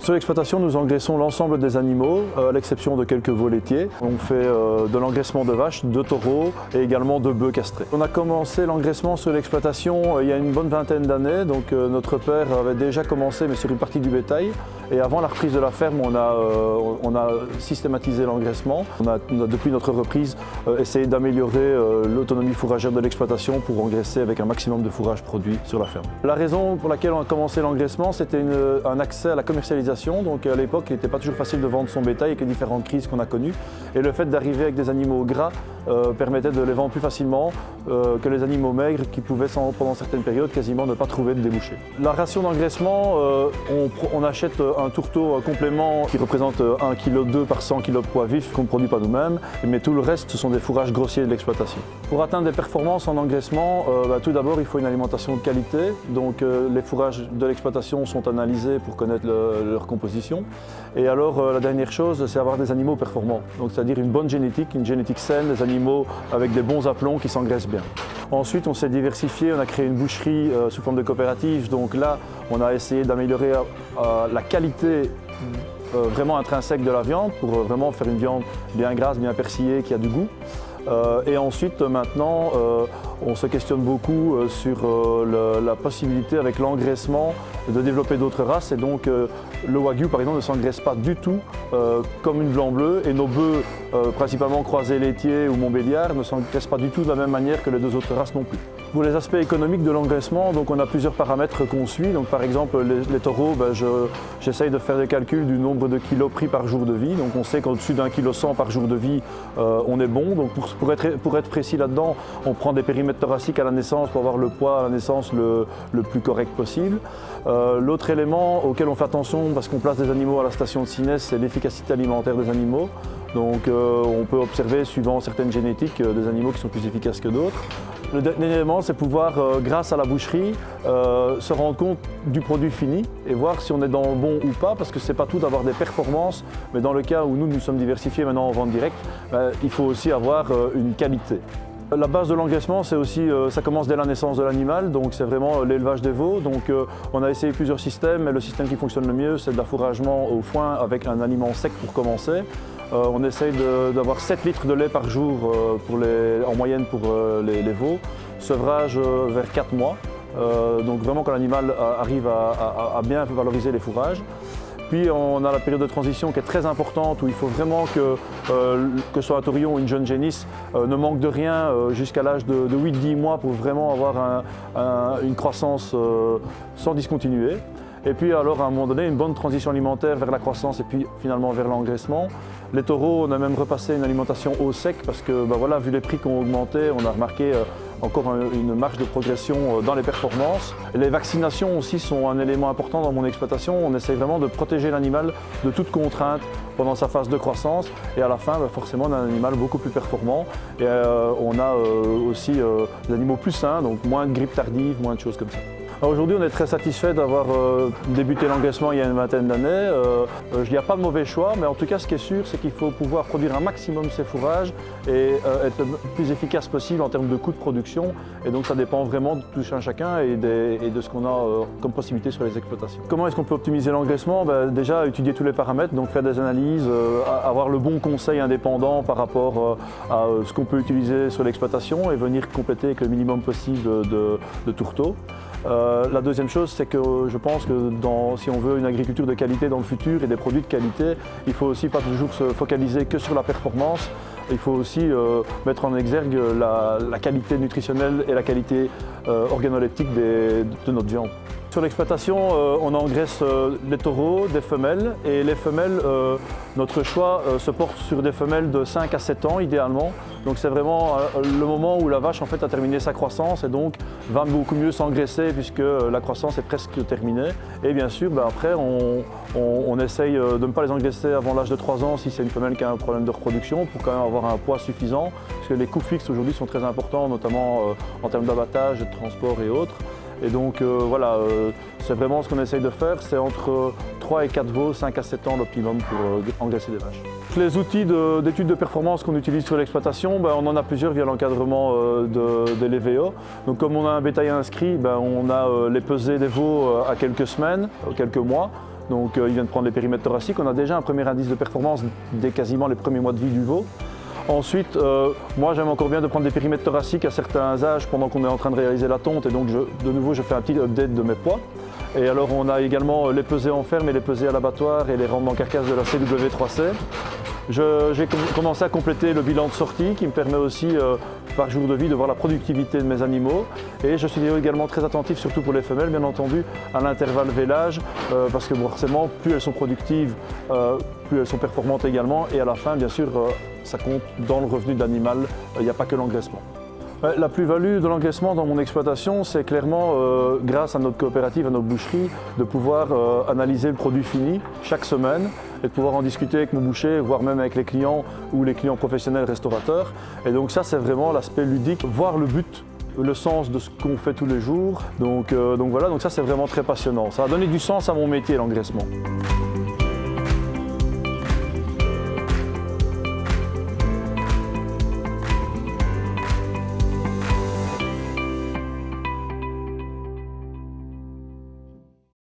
Sur l'exploitation, nous engraissons l'ensemble des animaux, à l'exception de quelques veaux laitiers. On fait de l'engraissement de vaches, de taureaux et également de bœufs castrés. On a commencé l'engraissement sur l'exploitation il y a une bonne vingtaine d'années. Donc notre père avait déjà commencé, mais sur une partie du bétail. Et avant la reprise de la ferme, on a systématisé l'engraissement. On a depuis notre reprise essayé d'améliorer l'autonomie fourragère de l'exploitation pour engraisser avec un maximum de fourrage produit sur la ferme. La raison pour laquelle on a commencé l'engraissement, c'était un accès à la commercialisation. Donc à l'époque, il n'était pas toujours facile de vendre son bétail avec les différentes crises qu'on a connues. Et le fait d'arriver avec des animaux gras permettait de les vendre plus facilement que les animaux maigres qui pouvaient pendant certaines périodes quasiment ne pas trouver de débouché. La ration d'engraissement, on achète un tourteau complément qui représente 1,2 kg par 100 kg de poids vif qu'on ne produit pas nous-mêmes, mais tout le reste ce sont des fourrages grossiers de l'exploitation. Pour atteindre des performances en engraissement, tout d'abord il faut une alimentation de qualité. Donc les fourrages de l'exploitation sont analysés pour connaître leur composition. Et alors la dernière chose, c'est avoir des animaux performants. Donc c'est-à-dire une bonne génétique, une génétique saine, des animaux avec des bons aplombs qui s'engraissent bien. Ensuite, on s'est diversifié, on a créé une boucherie sous forme de coopérative. Donc là, on a essayé d'améliorer la qualité vraiment intrinsèque de la viande pour vraiment faire une viande bien grasse, bien persillée, qui a du goût. Et ensuite, maintenant, on se questionne beaucoup sur la possibilité avec l'engraissement de développer d'autres races. Et donc, le Wagyu, par exemple, ne s'engraisse pas du tout comme une blanc-bleu. Et nos bœufs, principalement croisés laitiers ou montbéliards, ne s'engraissent pas du tout de la même manière que les deux autres races non plus. Pour les aspects économiques de l'engraissement, donc on a plusieurs paramètres qu'on suit. Donc, par exemple, les taureaux, j'essaye de faire des calculs du nombre de kilos pris par jour de vie. Donc, on sait qu'au-dessus d'1,1 kg par jour de vie, on est bon. Donc, pour être précis là-dedans, on prend des périmètres thoraciques à la naissance pour avoir le poids à la naissance le plus correct possible. L'autre élément auquel on fait attention parce qu'on place des animaux à la station de Sines, c'est l'efficacité alimentaire des animaux. Donc on peut observer, suivant certaines génétiques, des animaux qui sont plus efficaces que d'autres. Le dernier élément, c'est pouvoir, grâce à la boucherie, se rendre compte du produit fini et voir si on est dans le bon ou pas, parce que c'est pas tout d'avoir des performances, mais dans le cas où nous sommes diversifiés maintenant en vente directe, il faut aussi avoir une qualité. La base de l'engraissement, c'est aussi, ça commence dès la naissance de l'animal, donc c'est vraiment l'élevage des veaux. Donc on a essayé plusieurs systèmes, mais le système qui fonctionne le mieux, c'est de l'affouragement au foin avec un aliment sec pour commencer. On essaye d'avoir 7 litres de lait par jour en moyenne pour les veaux, sevrage vers 4 mois, donc vraiment quand l'animal arrive à bien valoriser les fourrages. Puis on a la période de transition qui est très importante où il faut vraiment que ce soit un taurillon ou une jeune génisse ne manque de rien jusqu'à l'âge de 8-10 mois pour vraiment avoir une croissance sans discontinuer. Et puis alors à un moment donné, une bonne transition alimentaire vers la croissance et puis finalement vers l'engraissement. Les taureaux, on a même repassé une alimentation au sec parce que voilà, vu les prix qui ont augmenté, on a remarqué encore une marge de progression dans les performances. Et les vaccinations aussi sont un élément important dans mon exploitation. On essaie vraiment de protéger l'animal de toute contrainte pendant sa phase de croissance. Et à la fin, forcément, on a un animal beaucoup plus performant. Et on a aussi des animaux plus sains, donc moins de grippe tardive, moins de choses comme ça. Aujourd'hui, on est très satisfait d'avoir débuté l'engraissement il y a une vingtaine d'années. Il n'y a pas de mauvais choix, mais en tout cas, ce qui est sûr, c'est qu'il faut pouvoir produire un maximum ces fourrages et être le plus efficace possible en termes de coûts de production. Et donc, ça dépend vraiment de tout un chacun et de ce qu'on a comme possibilité sur les exploitations. Comment est-ce qu'on peut optimiser l'engraissement? Déjà, étudier tous les paramètres, donc faire des analyses, avoir le bon conseil indépendant par rapport à ce qu'on peut utiliser sur l'exploitation et venir compléter avec le minimum possible de tourteaux. La deuxième chose, c'est que je pense que si on veut une agriculture de qualité dans le futur et des produits de qualité, il ne faut aussi pas toujours se focaliser que sur la performance. Il faut aussi mettre en exergue la qualité nutritionnelle et la qualité organoleptique de notre viande. Sur l'exploitation, on engraisse les taureaux, des femelles, et les femelles, notre choix se porte sur des femelles de 5 à 7 ans idéalement. Donc c'est vraiment le moment où la vache en fait a terminé sa croissance et donc va beaucoup mieux s'engraisser puisque la croissance est presque terminée. Et bien sûr, après on essaye de ne pas les engraisser avant l'âge de 3 ans si c'est une femelle qui a un problème de reproduction pour quand même avoir un poids suffisant. Parce que les coûts fixes aujourd'hui sont très importants, notamment en termes d'abattage, de transport et autres. Et donc voilà, c'est vraiment ce qu'on essaye de faire, c'est entre 3 et 4 veaux, 5 à 7 ans l'optimum pour engraisser des vaches. Les outils d'études de performance qu'on utilise sur l'exploitation, on en a plusieurs via l'encadrement de l'EVO. Donc comme on a un bétail inscrit, on a les pesées des veaux à quelques semaines, quelques mois. Donc ils viennent prendre les périmètres thoraciques. On a déjà un premier indice de performance dès quasiment les premiers mois de vie du veau. Ensuite, moi j'aime encore bien de prendre des périmètres thoraciques à certains âges pendant qu'on est en train de réaliser la tonte, et donc de nouveau je fais un petit update de mes poids. Et alors on a également les pesées en ferme et les pesées à l'abattoir et les rendements carcasses de la CW3C. J'ai commencé à compléter le bilan de sortie qui me permet aussi par jour de vie de voir la productivité de mes animaux, et je suis également très attentif, surtout pour les femelles bien entendu, à l'intervalle vélage parce que forcément plus elles sont productives, plus elles sont performantes également, et à la fin bien sûr ça compte dans le revenu de l'animal, il n'y a pas que l'engraissement. La plus-value de l'engraissement dans mon exploitation, c'est clairement, grâce à notre coopérative, à notre boucherie, de pouvoir analyser le produit fini chaque semaine et de pouvoir en discuter avec mon boucher, voire même avec les clients ou les clients professionnels restaurateurs. Et donc ça, c'est vraiment l'aspect ludique, voir le but, le sens de ce qu'on fait tous les jours. Donc voilà, donc ça c'est vraiment très passionnant. Ça a donné du sens à mon métier, l'engraissement.